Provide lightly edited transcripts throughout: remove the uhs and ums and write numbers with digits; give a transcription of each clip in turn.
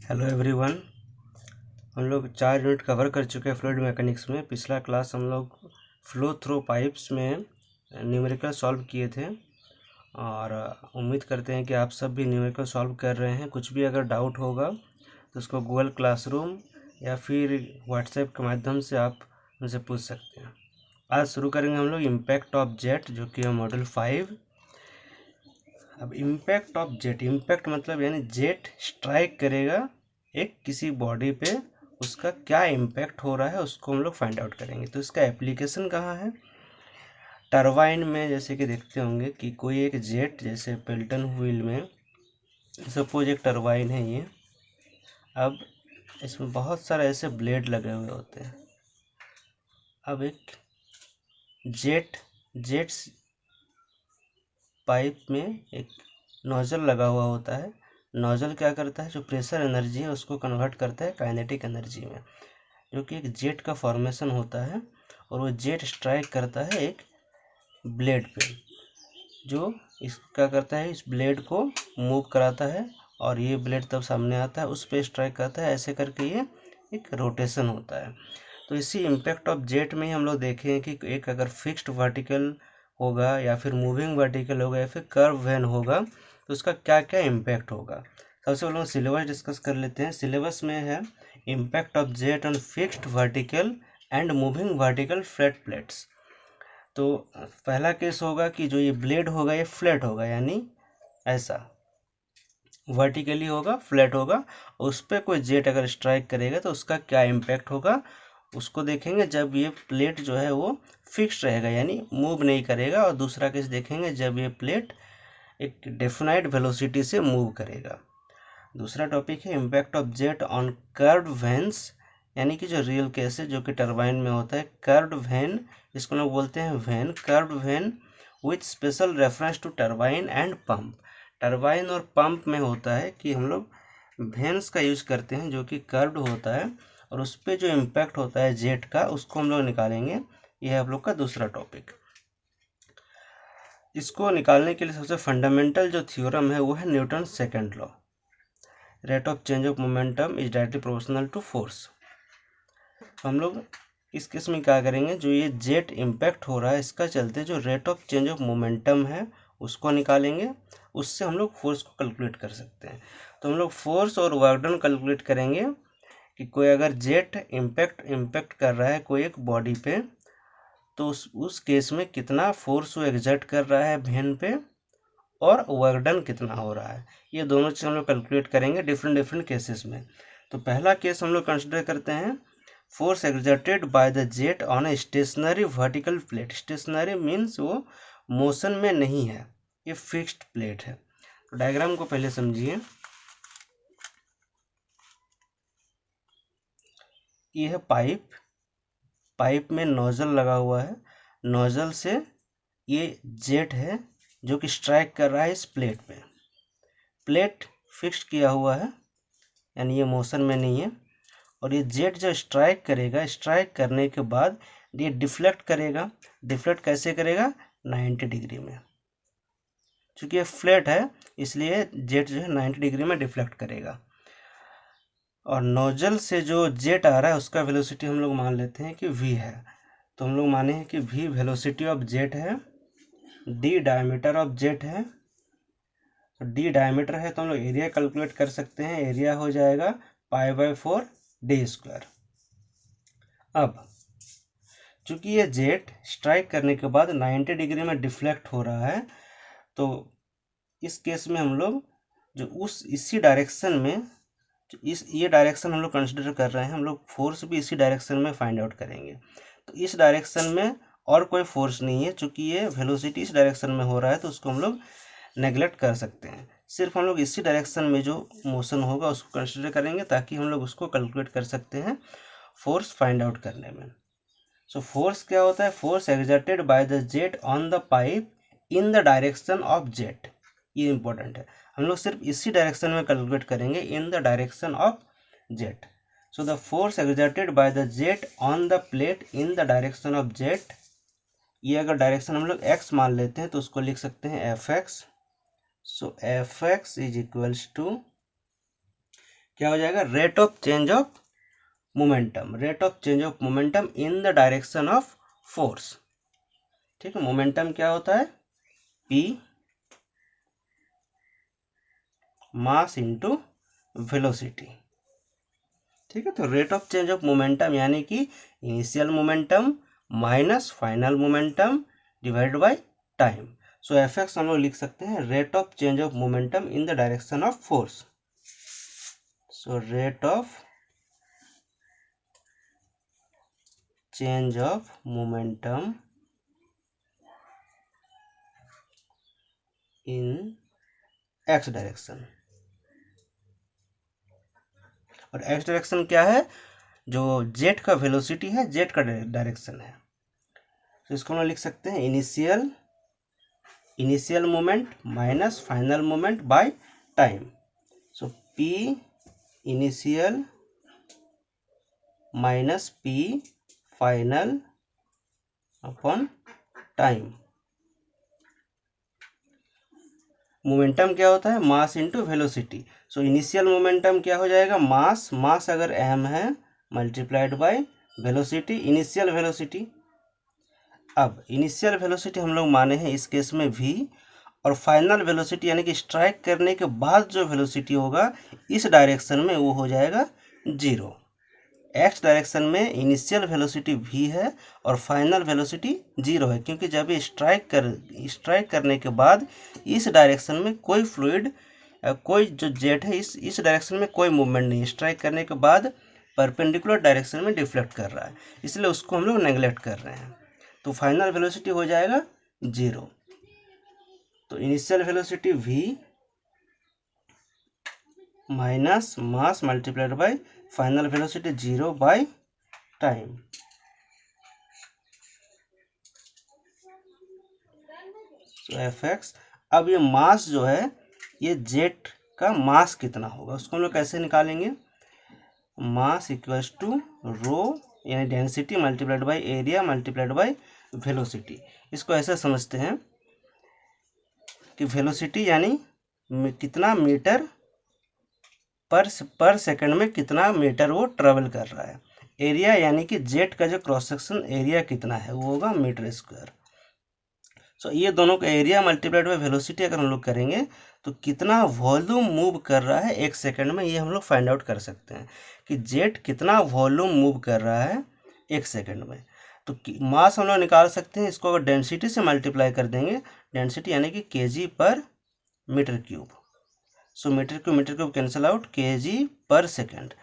Hello everyone. हम लोग 4 unit cover कर चुके हैं फ्लूइड मैकेनिक्स में। पिछला क्लास हम लोग फ्लो थ्रू पाइप्स में न्यूमेरिकल सॉल्व किए थे और उम्मीद करते हैं कि आप सब भी न्यूमेरिकल सॉल्व कर रहे हैं। कुछ भी अगर डाउट होगा तो उसको गूगल क्लासरूम या फिर व्हाट्सएप के माध्यम से आप मुझसे पूछ सकते हैं। आज शुरू करेंगे हम लोग इम्पैक्ट ऑफ जेट, जो कि है मॉड्यूल 5। अब इम्पैक्ट ऑफ जेट, इम्पैक्ट मतलब यानी जेट स्ट्राइक करेगा एक किसी बॉडी पे, उसका क्या इम्पैक्ट हो रहा है उसको हम लोग फाइंड आउट करेंगे। तो इसका एप्लीकेशन कहाँ है? टरबाइन में। जैसे कि देखते होंगे कि कोई एक जेट, जैसे पेल्टन व्हील में सपोज एक टरबाइन है ये। अब इसमें बहुत सारे ऐसे ब्लेड लगे हुए होते हैं। अब एक जेट्स पाइप में एक नोजल लगा हुआ होता है। नोजल क्या करता है? जो प्रेशर एनर्जी है उसको कन्वर्ट करता है काइनेटिक एनर्जी में, जो कि एक जेट का फॉर्मेशन होता है। और वो जेट स्ट्राइक करता है एक ब्लेड पे, जो इसका करता है, इस ब्लेड को मूव कराता है और ये ब्लेड तब सामने आता है, उस पे स्ट्राइक करता है। ऐसे करके ये एक रोटेशन होता है। तो इसी इम्पैक्ट ऑफ जेट में ही हम लोग देखें कि एक अगर फिक्स्ड वर्टिकल होगा या फिर मूविंग वर्टिकल होगा या फिर कर्व वैन होगा तो उसका क्या क्या इम्पैक्ट होगा। सबसे पहले हम सिलेबस डिस्कस कर लेते हैं। सिलेबस में है impact of jet on fixed vertical and moving vertical flat plates. तो पहला केस होगा कि जो ये ब्लेड होगा ये फ्लैट होगा, यानी ऐसा वर्टिकली होगा, फ्लैट होगा। उस पर कोई जेट अगर स्ट्राइक करेगा तो उसका क्या इम्पैक्ट होगा उसको देखेंगे जब ये प्लेट जो है वो फिक्स रहेगा, यानी मूव नहीं करेगा। और दूसरा केस देखेंगे जब ये प्लेट एक डेफिनाइट वेलोसिटी से मूव करेगा। दूसरा टॉपिक है impact of jet on curved veins, यानी कि जो रियल केस है जो कि टरबाइन में होता है। कर्व्ड वेन, इसको लोग बोलते हैं vane, curved vane with special reference to turbine and pump. Turbine और पंप में होता है कि हम लोग वेन्स का यूज करते हैं जो कि कर्व्ड होता है, और उस पर जो इम्पैक्ट होता है जेट का उसको हम लोग निकालेंगे। यह है आप लोग का दूसरा टॉपिक। इसको निकालने के लिए सबसे फंडामेंटल जो थ्योरम है वो है Newton second law. Rate of change of momentum is directly proportional to force. हम लोग इस केस में क्या करेंगे, जो ये जेट इम्पैक्ट हो रहा है इसका चलते जो rate of change of momentum है उसको निकालेंगे। उससे हम लोग फोर्स को कैलकुलेट कर सकते हैं। तो हम लोग फोर्स और वर्क डन कैलकुलेट करेंगे कि कोई अगर जेट इम्पैक्ट कर रहा है कोई एक बॉडी पे, तो उस केस में कितना फोर्स वो एग्जर्ट कर रहा है वेन पे और वर्क डन कितना हो रहा है। ये दोनों चीज़ हम लोग कैलकुलेट करेंगे डिफरेंट केसेस में। तो पहला केस हम लोग कंसिडर करते हैं force exerted by the jet on a stationary vertical plate. Stationary means वो मोशन में नहीं है, ये फिक्स्ड प्लेट है। तो डायग्राम को पहले समझिए। ये है पाइप में नोजल लगा हुआ है। नोजल से ये जेट है जो कि स्ट्राइक कर रहा है इस प्लेट पे। प्लेट फिक्स किया हुआ है, यानी ये मोशन में नहीं है। और ये जेट जो स्ट्राइक करेगा, स्ट्राइक करने के बाद ये डिफ्लेक्ट करेगा। डिफ्लेक्ट कैसे करेगा? 90 डिग्री में। चूँकि ये फ्लैट है इसलिए जेट जो है 90 डिग्री में डिफ्लेक्ट करेगा। और नोजल से जो जेट आ रहा है उसका वेलोसिटी हम लोग मान लेते हैं कि v है। तो हम लोग माने हैं कि v वेलोसिटी ऑफ जेट है, d डायमीटर ऑफ जेट है। तो d डायमीटर है तो हम लोग एरिया कैलकुलेट कर सकते हैं। एरिया हो जाएगा π/4 d²। अब चूंकि ये जेट स्ट्राइक करने के बाद 90 डिग्री में डिफ्लेक्ट हो रहा है, तो इस केस में हम लोग जो इसी डायरेक्शन में ये डायरेक्शन हम लोग कंसिडर कर रहे हैं, हम लोग फोर्स भी इसी डायरेक्शन में फाइंड आउट करेंगे। तो इस डायरेक्शन में और कोई फोर्स नहीं है, चूंकि ये वेलोसिटी इस डायरेक्शन में हो रहा है तो उसको हम लोग नेगलेक्ट कर सकते हैं। सिर्फ हम लोग इसी डायरेक्शन में जो मोशन होगा उसको कंसिडर करेंगे ताकि हम लोग उसको कैलकुलेट कर सकते हैं फोर्स फाइंड आउट करने में। सो फोर्स क्या होता है? Force exerted by the jet on the pipe in the direction of jet. ये इंपॉर्टेंट है, हम लोग सिर्फ इसी डायरेक्शन में कैलकुलेट करेंगे, इन the direction of jet. So the force exerted by the jet on the plate in the direction of jet, ये अगर डायरेक्शन हम लोग x मान लेते हैं तो उसको लिख सकते हैं Fx। So Fx is equals to क्या हो जाएगा, rate of change of momentum, rate of change of momentum in the direction of force. ठीक है, मोमेंटम क्या होता है, पी मास इंटू वेलोसिटी। ठीक है, तो rate of change of momentum यानी कि initial momentum minus final momentum divide by time. So F x हम लोग लिख सकते हैं rate of change of momentum in the direction of force. So rate of change of momentum in x direction, और x direction क्या है, जो jet का वेलोसिटी है, जेट का डायरेक्शन है। तो इसको हम लिख सकते हैं initial moment minus final moment by time. So P initial minus P final upon time. Momentum क्या होता है, mass into velocity. So initial momentum क्या हो जाएगा, मास अगर m है multiplied by velocity, initial velocity. अब इनिशियल वेलोसिटी हम लोग माने हैं इस केस में v, और फाइनल वेलोसिटी यानी कि स्ट्राइक करने के बाद जो वेलोसिटी होगा इस डायरेक्शन में वो हो जाएगा 0। एक्स डायरेक्शन में इनिशियल वेलोसिटी v है और फाइनल वेलोसिटी 0 है, क्योंकि जब ये स्ट्राइक करने के बाद इस डायरेक्शन में कोई फ्लूइड, कोई जो जेट है इस डायरेक्शन में कोई मूवमेंट नहीं है, स्ट्राइक करने के बाद परपेंडिकुलर डायरेक्शन में डिफ्लेक्ट कर रहा है, इसलिए उसको हम लोग नेग्लेक्ट कर रहे हैं। तो फाइनल वेलोसिटी हो जाएगा 0। तो initial velocity v minus mass multiplied by final velocity 0 by time. तो एफ एक्स, अब ये मास जो है, ये जेट का मास कितना होगा उसको हम लोग कैसे निकालेंगे, मास इक्वल्स टू रो यानी density multiplied by area multiplied by velocity. इसको ऐसे समझते हैं कि वेलोसिटी यानी कितना मीटर पर सेकंड में कितना मीटर वो ट्रेवल कर रहा है, एरिया यानी कि जेट का जो क्रॉस सेक्शन एरिया कितना है वो होगा मीटर स्क्वायर। सो ये दोनों का एरिया मल्टीप्लाइड बाय वेलोसिटी अगर हम लोग करेंगे तो कितना वॉल्यूम मूव कर रहा है एक सेकंड में, ये हम लोग फाइंड आउट कर सकते हैं कि जेट कितना वॉल्यूम मूव कर रहा है एक सेकंड में। तो मास हम लोग निकाल सकते हैं, इसको अगर डेंसिटी से मल्टीप्लाई कर देंगे, डेंसिटी यानी कि kg per metre cube. So metre cube cancel out, kg per second.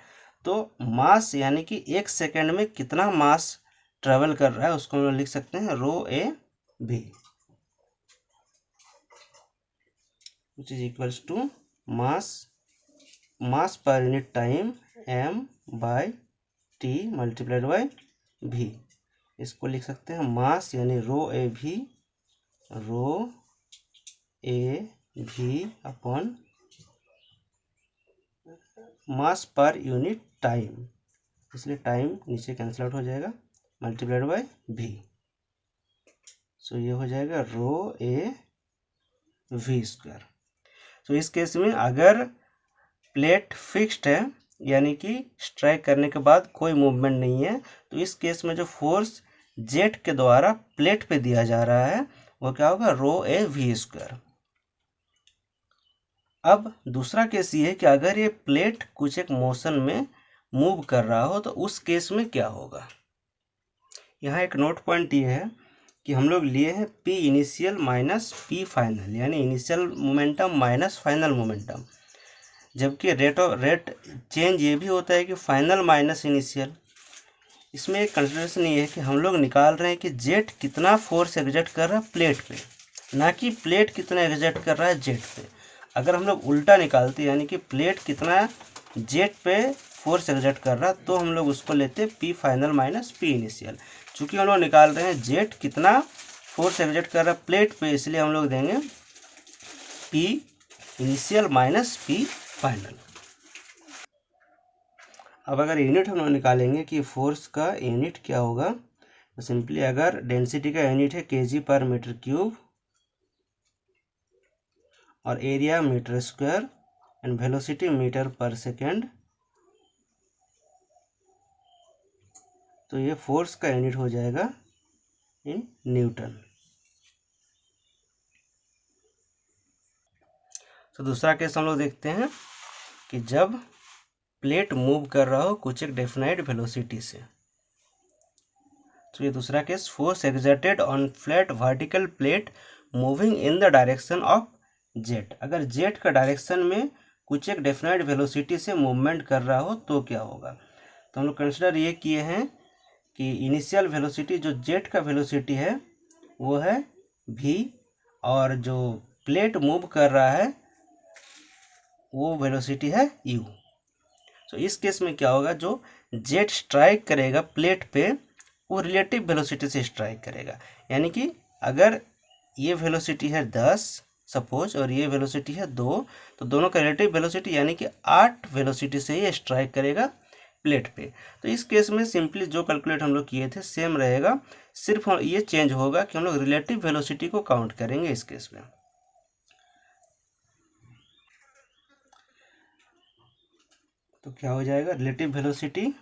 तो मास यानी कि एक सेकेंड में कितना मास ट्रेवल कर रहा है उसको हम लोग लिख सकते हैं रो ए भी, which is equals to mass per unit time m by t multiplied by v। इसको लिख सकते हैं मास यानी रो ए भी upon mass per unit time, इसलिए टाइम नीचे कैंसिल आउट हो जाएगा, मल्टीप्लाइड बाय v। सो ये हो जाएगा रो ए वी स्क्वायर। तो इस केस में अगर प्लेट फिक्स्ड है यानी कि स्ट्राइक करने के बाद कोई मूवमेंट नहीं है, तो इस केस में जो फोर्स जेट के द्वारा प्लेट पे दिया जा रहा है वो क्या होगा, रो ए वी स्क्वायर। अब दूसरा केस ये है कि अगर ये प्लेट कुछ एक मोशन में मूव कर रहा हो तो उस केस में क्या होगा। यहाँ एक नोट पॉइंट ये है कि हम लोग लिए हैं P initial minus P final, यानी initial momentum minus final momentum, जबकि रेट चेंज ये भी होता है कि फाइनल माइनस इनिशियल। इसमें एक कंसिडरेशन ये है कि हम लोग निकाल रहे हैं कि जेट कितना फोर्स एग्जर्ट कर रहा है प्लेट पे, ना कि प्लेट कितना एग्जर्ट कर रहा है जेट पे। अगर हम लोग उल्टा निकालते यानी कि प्लेट कितना जेट पे फोर्स एग्जर्ट कर रहा तो हम लोग उसको लेते P final minus P initial. चूँकि हम लोग निकाल रहे हैं जेट कितना फोर्स एग्जर्ट कर रहा है प्लेट पे, इसलिए हम लोग देंगे P initial minus P final. अब अगर यूनिट हम लोग निकालेंगे कि फोर्स का यूनिट क्या होगा, तो सिंपली अगर डेंसिटी का यूनिट है kg पर मीटर क्यूब और area metre square and velocity metre per second, तो ये फोर्स का यूनिट हो जाएगा इन न्यूटन। तो दूसरा केस हम लोग देखते हैं कि जब प्लेट मूव कर रहा हो कुछ एक डेफिनाइट वेलोसिटी से। तो ये दूसरा case, force exerted on flat vertical plate moving in the direction of jet. अगर जेट का डायरेक्शन में कुछ एक डेफिनाइट वेलोसिटी से मूवमेंट कर रहा हो तो क्या होगा। तो हम लोग कंसिडर ये किए हैं कि इनिशियल वेलोसिटी जो जेट का वेलोसिटी है वो है v, और जो प्लेट मूव कर रहा है वो वेलोसिटी है u। तो इस केस में क्या होगा, जो जेट स्ट्राइक करेगा प्लेट पे वो रिलेटिव वेलोसिटी से स्ट्राइक करेगा। यानी कि अगर ये वेलोसिटी है 10 सपोज और ये वेलोसिटी है 2, तो दोनों का रिलेटिव वेलोसिटी यानी कि 8 वेलोसिटी से ये स्ट्राइक करेगा प्लेट पे। तो इस केस में सिंपली जो कैलकुलेट हम लोग किए थे सेम रहेगा, सिर्फ ये चेंज होगा कि हम लोग रिलेटिव वेलोसिटी को काउंट करेंगे इस केस में। तो क्या हो जाएगा, relative velocity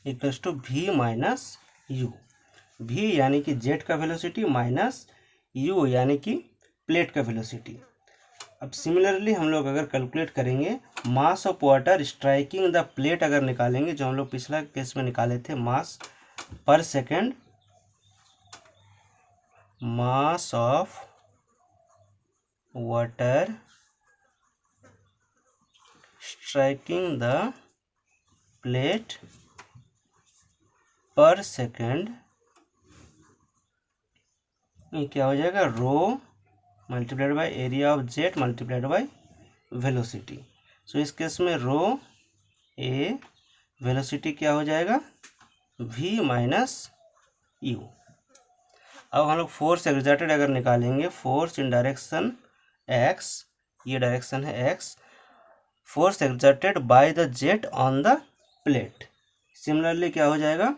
equals to v minus u. v यानी कि जेट का वेलोसिटी माइनस u यानी कि प्लेट का वेलोसिटी। अब सिमिलरली हम लोग अगर कैलकुलेट करेंगे मास of water striking the plate, अगर निकालेंगे जो हम लोग पिछला केस में निकाले थे, mass per second, mass of water striking the plate per second, क्या हो जाएगा, rho multiplied by area of jet multiplied by velocity. So इस केस में रो ए, वेलोसिटी क्या हो जाएगा, v माइनस यू। अब हम लोग फोर्स एक्सर्टेड अगर निकालेंगे, फोर्स इन डायरेक्शन x, ये डायरेक्शन है x, force exerted by the jet on the plate, similarly क्या हो जाएगा,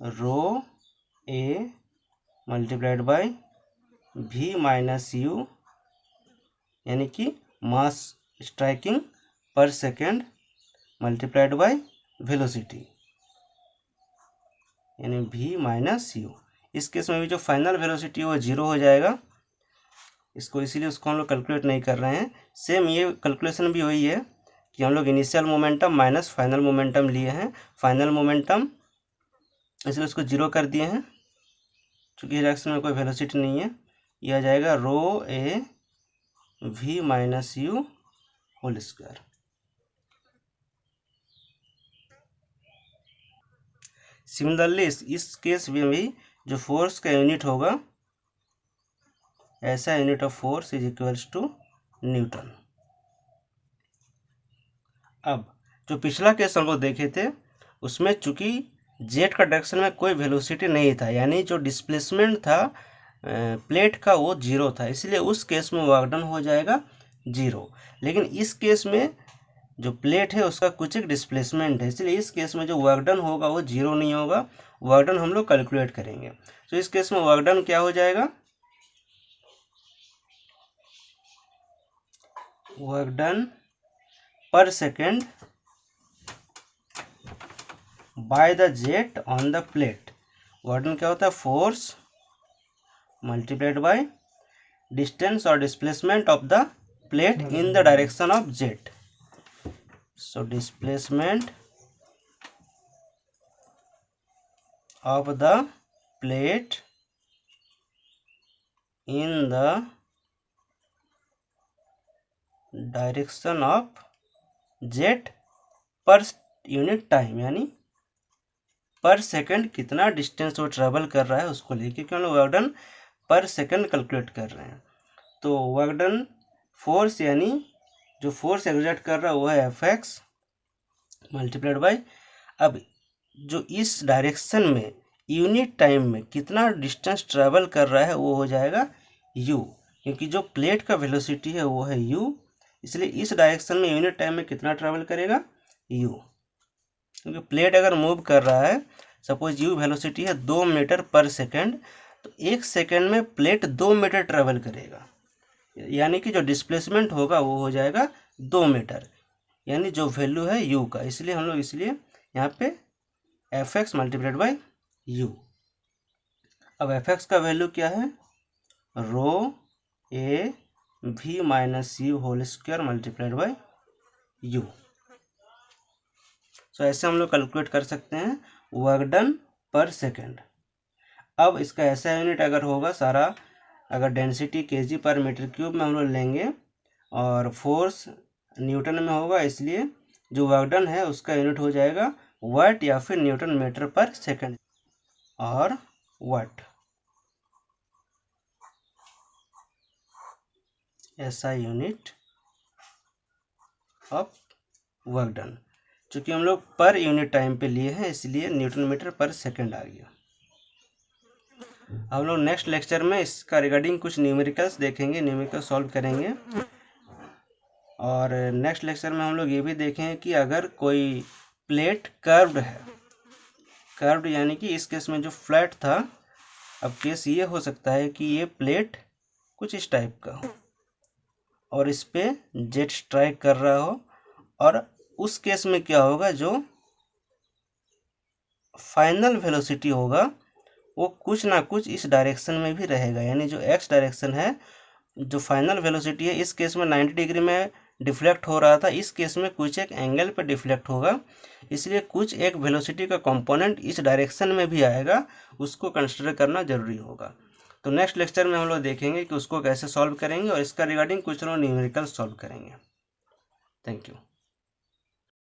rho A multiplied by v minus U यानी कि mass striking per second multiplied by velocity यानी v माइनस यू। इस case में भी जो फाइनल वेलोसिटी वो 0 हो जाएगा, इसको इसीलिए उसको हम लोग कैलकुलेट नहीं कर रहे हैं। सेम ये कैलकुलेशन भी वही है कि हम लोग initial momentum minus final momentum लिए हैं, फाइनल मोमेंटम इसलिए उसको 0 कर दिए हैं, चूँकि डायरेक्शन में कोई वेलोसिटी नहीं है। यह आ जाएगा rho A v minus you whole square. Similarly इस केस में भी जो फोर्स का यूनिट होगा, ऐसा unit of force is equals to newton. अब जो पिछला केस हम लोग देखे थे उसमें चूंकि जेट का डायरेक्शन में कोई वेलोसिटी नहीं था, यानी जो डिस्प्लेसमेंट था प्लेट का वो 0 था, इसलिए उस केस में वर्क डन हो जाएगा 0। लेकिन इस केस में जो प्लेट है उसका कुछ एक डिस्प्लेसमेंट है, इसलिए इस केस में जो वर्क डन होगा वो 0 नहीं होगा, वर्क डन हम लोग कैलकुलेट करेंगे। तो इस केस में वर्क डन क्या हो जाएगा, वर्क डन पर second by the jet on the plate. Work done क्या होता है, फोर्स मल्टीप्लाइड बाय डिस्टेंस और displacement of the plate in the direction of jet. So displacement of the plate in the direction of jet per unit time, यानी पर second कितना distance वो travel कर रहा है उसको लेके, क्योंकि हम लोग वर्क डन पर सेकंड कैलकुलेट कर रहे हैं। तो वर्क डन फोर्स यानी जो फोर्स एक्सर्ट कर रहा है वो है एफ एक्स मल्टीप्लाइड बाई, अब जो इस डायरेक्शन में यूनिट टाइम में कितना डिस्टेंस ट्रेवल कर रहा है वो हो जाएगा u, क्योंकि जो प्लेट का वेलोसिटी है वो है u, इसलिए इस डायरेक्शन में यूनिट टाइम में कितना ट्रेवल करेगा u। क्योंकि प्लेट अगर मूव कर रहा है, सपोज u वेलोसिटी है 2 मीटर पर सेकेंड, तो 1 सेकेंड में प्लेट 2 मीटर ट्रेवल करेगा। यानी कि जो डिस्प्लेसमेंट होगा वो हो जाएगा 2 मीटर, यानी जो वैल्यू है u का, इसलिए हम लोग यहाँ पे fx मल्टीप्लाइड बाई u। अब fx का वैल्यू क्या है, rho A V minus you whole square multiplied by U. So ऐसे हम लोग कैलकुलेट कर सकते हैं वर्क डन पर सेकेंड। अब इसका ऐसा यूनिट अगर होगा सारा, अगर डेंसिटी केजी पर मीटर क्यूब में हम लोग लेंगे और फोर्स न्यूटन में होगा, इसलिए जो वर्क डन है उसका यूनिट हो जाएगा वाट या फिर न्यूटन मीटर पर सेकेंड और वाट। ऐसा यूनिट ऑफ वर्क डन, चूँकि हम लोग पर यूनिट टाइम पे लिए हैं इसलिए न्यूटन मीटर पर सेकेंड आ गया। हम लोग नेक्स्ट लेक्चर में इसका रिगार्डिंग कुछ न्यूमेरिकल्स देखेंगे, न्यूमेरिकल सॉल्व करेंगे। और नेक्स्ट लेक्चर में हम लोग ये भी देखेंगे कि अगर कोई प्लेट कर्व्ड है, कर्व्ड यानी कि इस केस में जो फ्लैट था, अब केस ये हो सकता है कि ये प्लेट कुछ इस टाइप का हो और इस पे जेट स्ट्राइक कर रहा हो, और उस केस में क्या होगा, जो फाइनल वेलोसिटी होगा वो कुछ ना कुछ इस डायरेक्शन में भी रहेगा, यानी जो एक्स डायरेक्शन है, जो फाइनल वेलोसिटी है, इस केस में 90 डिग्री में डिफ्लेक्ट हो रहा था, इस केस में कुछ एक एंगल पे डिफ्लेक्ट होगा, इसलिए कुछ एक वेलोसिटी का कंपोनेंट इस डायरेक्शन में भी आएगा, उसको कंसिडर करना जरूरी होगा। तो नेक्स्ट लेक्चर में हम लोग देखेंगे कि उसको कैसे सॉल्व करेंगे और इसका रिगार्डिंग कुछ लोग न्यूमेरिकल सॉल्व करेंगे। Thank you.